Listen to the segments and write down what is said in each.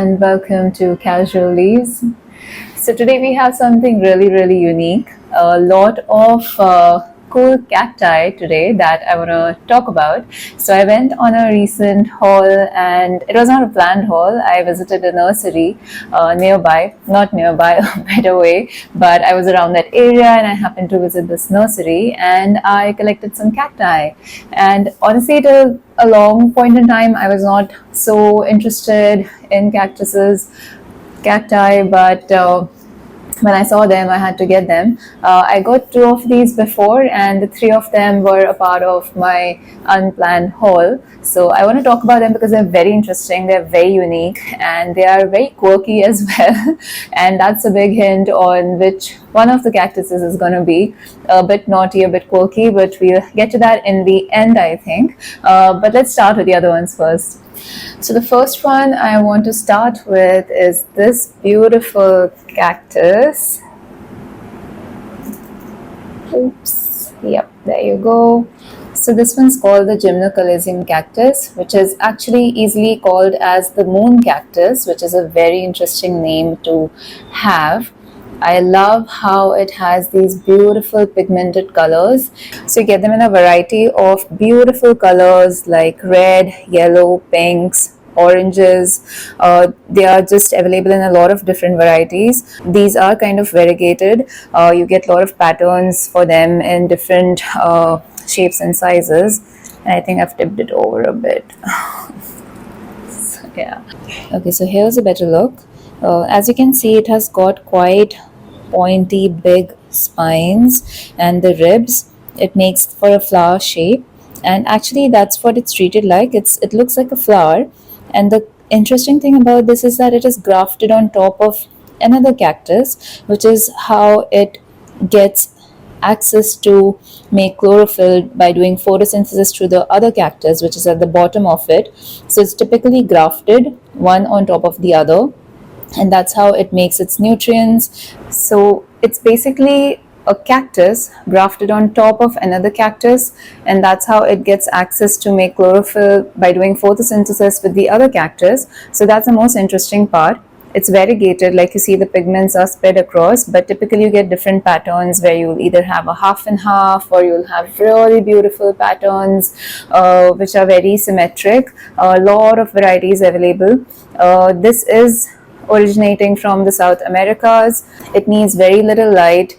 and welcome to Casual Leaves. So today we have something really unique. A lot of cool cacti today that I want to talk about. So I went on a recent haul, and it was not a planned haul. I visited a nursery nearby, not nearby, a better way, but I was around that area and I happened to visit this nursery and I collected some cacti. And honestly, till a long point in time, I was not so interested in cacti, but when I saw them, I had to get them. I got two of these before, and the three of them were a part of my unplanned haul. So I want to talk about them because they're very interesting, they're very unique, and they are very quirky as well. And that's a big hint on which one of the cactuses is going to be a bit naughty, a bit quirky, but we'll get to that in the end, I think. But let's start with the other ones first. So the first one I want to start with is this beautiful cactus. Oops, yep, there you go. So this one's called the Gymnocalycium cactus, which is actually easily called as the moon cactus, which is a very interesting name to have. I love how it has these beautiful pigmented colors. So you get them in a variety of beautiful colors like red, yellow, pinks, oranges. They are just available in a lot of different varieties. These are kind of variegated. You get a lot of patterns for them in different shapes and sizes. And I think I've tipped it over a bit. So, yeah. Okay, so here's a better look. As you can see, it has got quite pointy big spines, and the ribs, it makes for a flower shape, and actually that's what it's treated like. It looks like a flower, and the interesting thing about this is that it is grafted on top of another cactus, which is how it gets access to make chlorophyll by doing photosynthesis to the other cactus, which is at the bottom of it. So it's typically grafted one on top of the other, and that's how it makes its nutrients. So it's basically a cactus grafted on top of another cactus, and that's how it gets access to make chlorophyll by doing photosynthesis with the other cactus. So that's the most interesting part. It's variegated, like you see the pigments are spread across, but typically you get different patterns where you'll either have a half and half, or you'll have really beautiful patterns which are very symmetric. A lot of varieties available. This is originating from the South Americas. It needs very little light,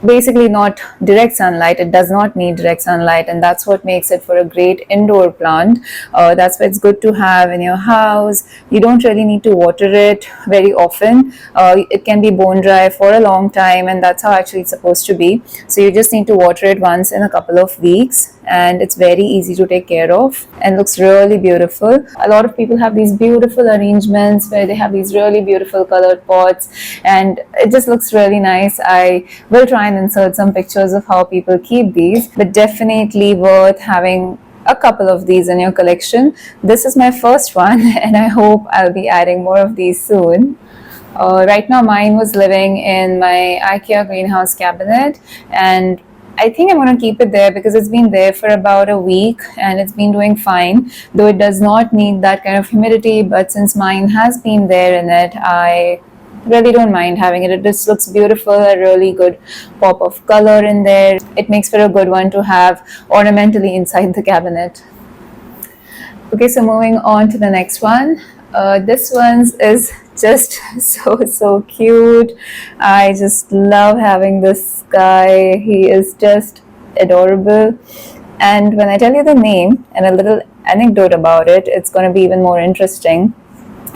basically not direct sunlight. It does not need direct sunlight, and that's what makes it for a great indoor plant. That's why it's good to have in your house. You don't really need to water it very often. It can be bone dry for a long time, and that's how actually it's supposed to be. So you just need to water it once in a couple of weeks, and it's very easy to take care of and looks really beautiful. A lot of people have these beautiful arrangements where they have these really beautiful colored pots, and it just looks really nice. I will try and insert some pictures of how people keep these, but definitely worth having a couple of these in your collection. This is my first one, and I hope I'll be adding more of these soon. Right now mine was living in my IKEA greenhouse cabinet, and I think I'm going to keep it there because it's been there for about a week and it's been doing fine, though it does not need that kind of humidity. But since mine has been there in it, I really don't mind having it. It just looks beautiful, a really good pop of color in there. It makes for a good one to have ornamentally inside the cabinet. Okay, so moving on to the next one. This one is just so cute. I just love having this guy. He is just adorable. And when I tell you the name and a little anecdote about it, it's going to be even more interesting.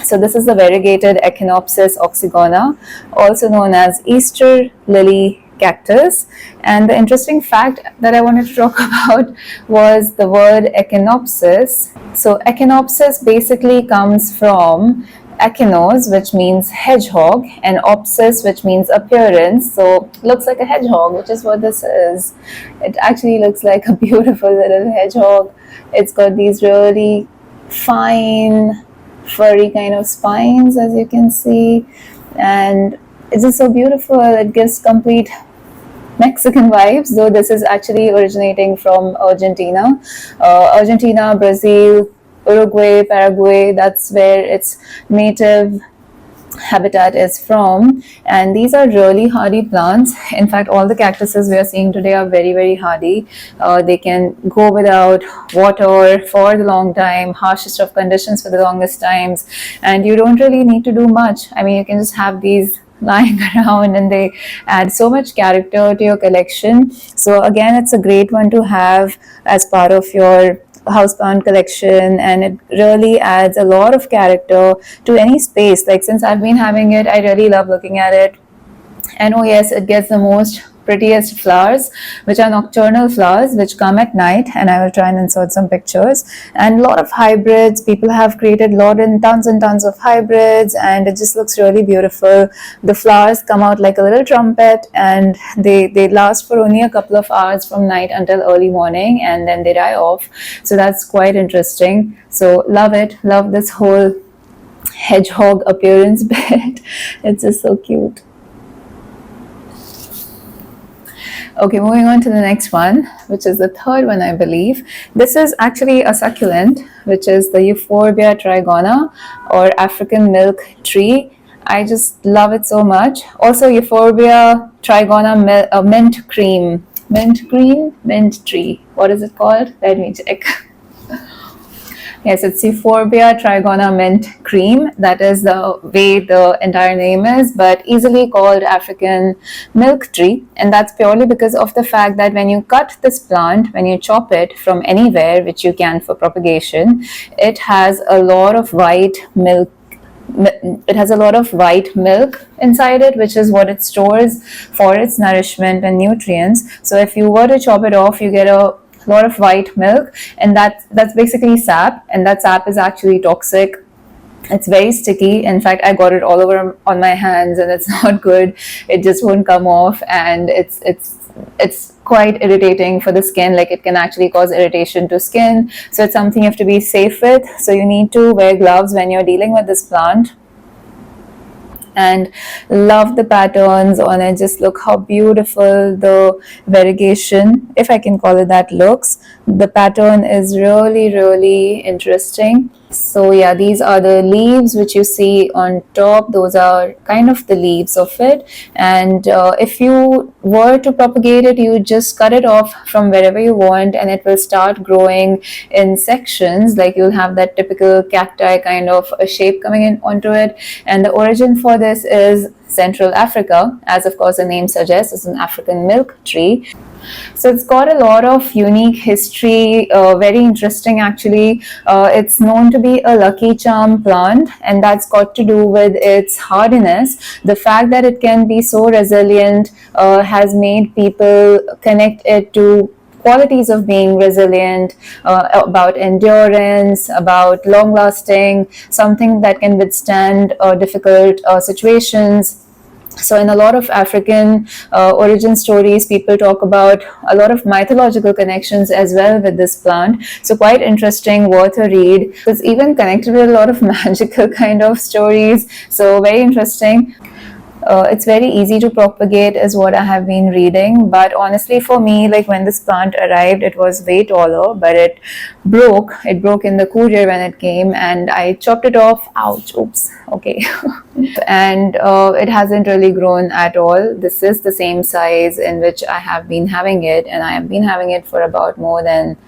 So this is the variegated Echinopsis oxygona, also known as Easter lily cactus. And the interesting fact that I wanted to talk about was the word echinopsis. So echinopsis basically comes from echinos, which means hedgehog, and opsis, which means appearance. So looks like a hedgehog, which is what this is. It actually looks like a beautiful little hedgehog. It's got these really fine furry kind of spines, as you can see, and it's just so beautiful. It gives complete Mexican vibes, though this is actually originating from Argentina, Brazil, Uruguay, Paraguay. That's where its native habitat is from, and these are really hardy plants. In fact, all the cactuses we are seeing today are very, very hardy. They can go without water for the long time, harshest of conditions for the longest times, and you don't really need to do much. I mean, you can just have these lying around, and they add so much character to your collection. So again, it's a great one to have as part of your houseplant collection, and it really adds a lot of character to any space. Like, since I've been having it, I really love looking at it. And oh yes, it gets the most prettiest flowers, which are nocturnal flowers which come at night, and I will try and insert some pictures. And a lot of hybrids, people have created tons and tons of hybrids, and it just looks really beautiful. The flowers come out like a little trumpet, and they last for only a couple of hours from night until early morning, and then they die off. So that's quite interesting. So love it, love this whole hedgehog appearance bit. It's just so cute. Okay, moving on to the next one, which is the third one, I believe. This is actually a succulent, which is the Euphorbia trigona, or African milk tree. I just love it so much. Also, Euphorbia trigona mint cream. Mint green? Mint tree. What is it called? Let me check. Yes, it's Euphorbia trigona mint cream. That is the way the entire name is, but easily called African milk tree. And that's purely because of the fact that when you cut this plant, when you chop it from anywhere, which you can for propagation, it has a lot of white milk. It has a lot of white milk inside it, which is what it stores for its nourishment and nutrients. So if you were to chop it off, you get a lot of white milk, and that's basically sap, and that sap is actually toxic. It's very sticky. In fact, I got it all over on my hands, and it's not good. It just won't come off, and it's quite irritating for the skin. Like, it can actually cause irritation to skin. So it's something you have to be safe with. So you need to wear gloves when you're dealing with this plant. And love the patterns on it. Just look how beautiful the variegation, if I can call it that, looks. The pattern is really, really interesting. So yeah, these are the leaves which you see on top. Those are kind of the leaves of it. And if you were to propagate it, you just cut it off from wherever you want, and it will start growing in sections. Like, you'll have that typical cacti kind of a shape coming in onto it. And the origin for this is Central Africa, as of course the name suggests. It's an African milk tree. So it's got a lot of unique history, very interesting actually. It's known to be a lucky charm plant, and that's got to do with its hardiness. The fact that it can be so resilient has made people connect it to qualities of being resilient, about endurance, about long lasting, something that can withstand difficult situations. So in a lot of African origin stories, people talk about a lot of mythological connections as well with this plant. So quite interesting, worth a read. It's even connected with a lot of magical kind of stories. So very interesting. It's very easy to propagate is what I have been reading, but honestly for me, like, when this plant arrived, it was way taller, but it broke in the courier when it came, and I chopped it off. Ouch, oops, okay. And it hasn't really grown at all. This is the same size in which I have been having it, and I have been having it for about more than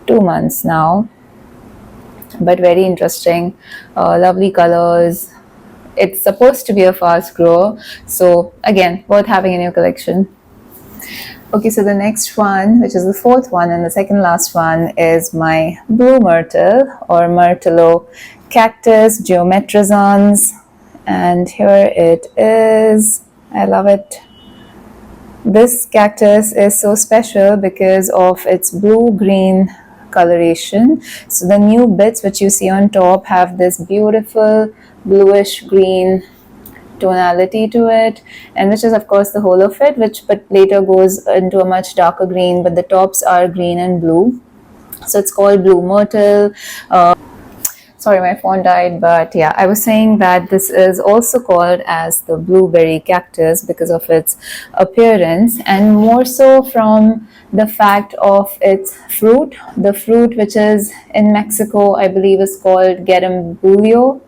2 months now. But very interesting, lovely colors. It's supposed to be a fast grower, so again, worth having in your collection. Okay, so the next one, which is the fourth one and the second last one, is my blue myrtle, or Myrtilo cactus geometrizans, and here it is. I love it. This cactus is so special because of its blue-green coloration. So the new bits which you see on top have this beautiful bluish green tonality to it, and which is of course the whole of it, which but later goes into a much darker green, but the tops are green and blue. So it's called blue myrtle. Sorry, my phone died, but yeah, I was saying that this is also called as the blueberry cactus because of its appearance, and more so from the fact of its fruit. The fruit, which is in Mexico, I believe is called Garambulio,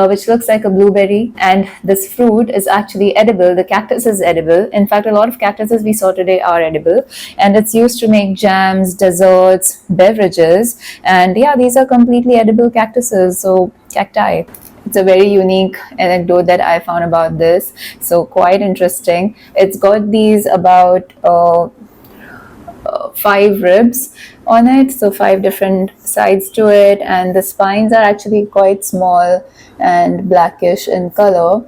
which looks like a blueberry. And this fruit is actually edible. The cactus is edible. In fact, a lot of cactuses we saw today are edible. And it's used to make jams, desserts, beverages. And yeah, these are completely edible cactuses. So, cacti. It's a very unique anecdote that I found about this. So, quite interesting. It's got these about 5 ribs on it, so 5 different sides to it, and the spines are actually quite small and blackish in color.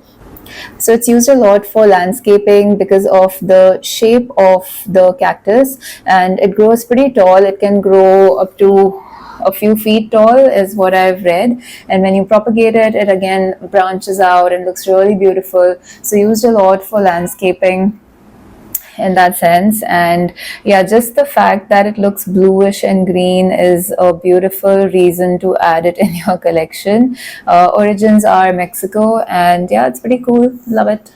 So it's used a lot for landscaping because of the shape of the cactus, and it grows pretty tall. It can grow up to a few feet tall is what I've read, and when you propagate it, it again branches out and looks really beautiful. So used a lot for landscaping in that sense. And yeah, just the fact that it looks bluish and green is a beautiful reason to add it in your collection. Origins are Mexico, and yeah, it's pretty cool. Love it.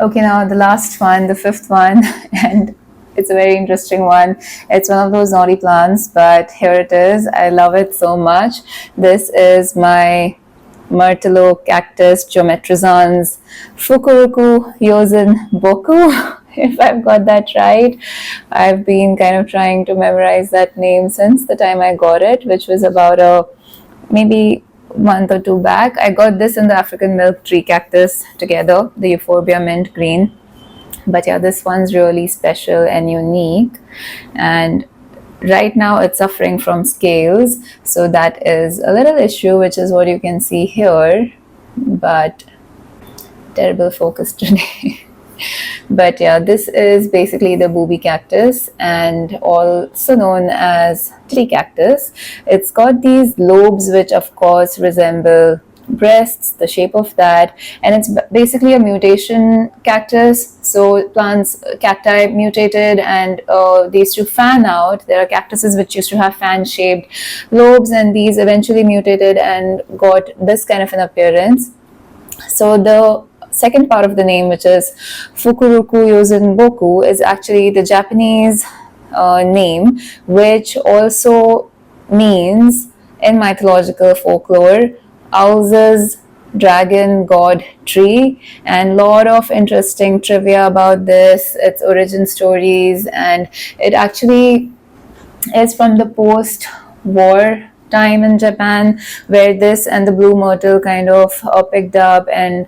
Okay, now the last one, the fifth one, and it's a very interesting one. It's one of those naughty plants, but here it is. I love it so much. This is my Myrtilo cactus geometrizans Fukuruku Yozen Boku. If I've got that right. I've been kind of trying to memorize that name since the time I got it, which was about a maybe month or two back. I got this in the African milk tree cactus together, the Euphorbia mint green. But yeah, this one's really special and unique. And right now it's suffering from scales, so that is a little issue, which is what you can see here. But terrible focus today. But yeah, this is basically the booby cactus, and also known as tree cactus. It's got these lobes which of course resemble breasts, the shape of that, and it's basically a mutation cactus. So plants, cacti mutated, and they used to fan out. There are cactuses which used to have fan shaped lobes, and these eventually mutated and got this kind of an appearance. So the second part of the name, which is Fukuruku Yozen Boku, is actually the Japanese name, which also means in mythological folklore Owl's dragon god tree, and lot of interesting trivia about this, its origin stories, and it actually is from the post-war time in Japan, where this and the blue myrtle kind of picked up. And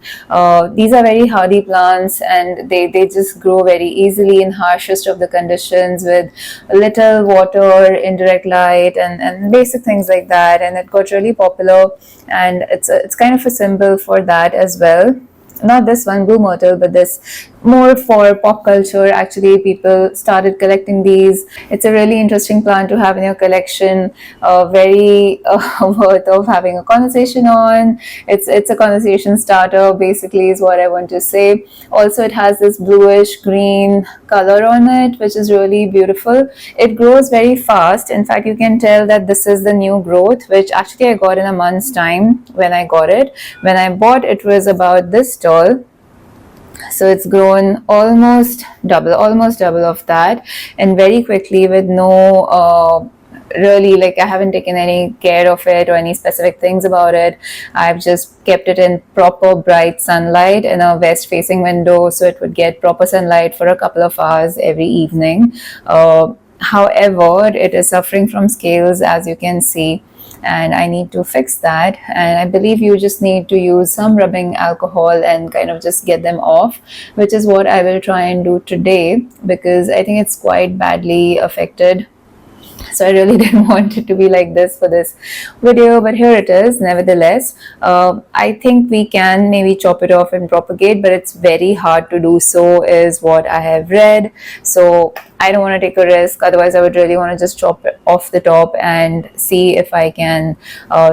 these are very hardy plants, and they just grow very easily in harshest of the conditions with little water, indirect light, and basic things like that. And it got really popular, and it's kind of a symbol for that as well. Not this one, blue myrtle, but this more for pop culture. Actually, people started collecting these. It's a really interesting plant to have in your collection. Very worth of having a conversation on. It's a conversation starter, basically, is what I want to say. Also, it has this bluish green color on it, which is really beautiful. It grows very fast. In fact, you can tell that this is the new growth, which actually I got in a month's time when I got it. When I bought it was about this tall. So it's grown almost double of that, and very quickly, with no really, like, I haven't taken any care of it or any specific things about it. I've just kept it in proper bright sunlight in a west facing window, so it would get proper sunlight for a couple of hours every evening. However, it is suffering from scales, as you can see, and I need to fix that. And I believe you just need to use some rubbing alcohol and kind of just get them off, which is what I will try and do today, because I think it's quite badly affected. So I really didn't want it to be like this for this video, but here it is. Nevertheless, I think we can maybe chop it off and propagate, but it's very hard to do so, is what I have read. So I don't want to take a risk. Otherwise, I would really want to just chop it off the top and see if I can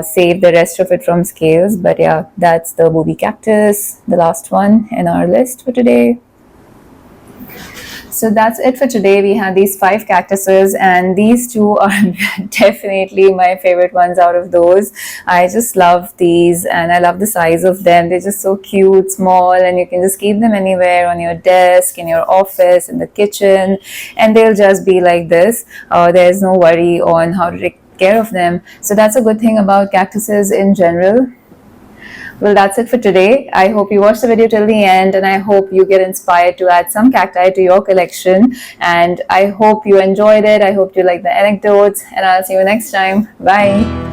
save the rest of it from scales. But yeah, that's the booby cactus, the last one in our list for today. So that's it for today. We had these 5 cactuses, and these two are definitely my favorite ones out of those. I just love these, and I love the size of them. They're just so cute, small, and you can just keep them anywhere, on your desk, in your office, in the kitchen, and they'll just be like this. There's no worry on how to take care of them. So that's a good thing about cactuses in general. Well, that's it for today. I hope you watched the video till the end, and I hope you get inspired to add some cacti to your collection. And I hope you enjoyed it. I hope you like the anecdotes, and I'll see you next time. Bye.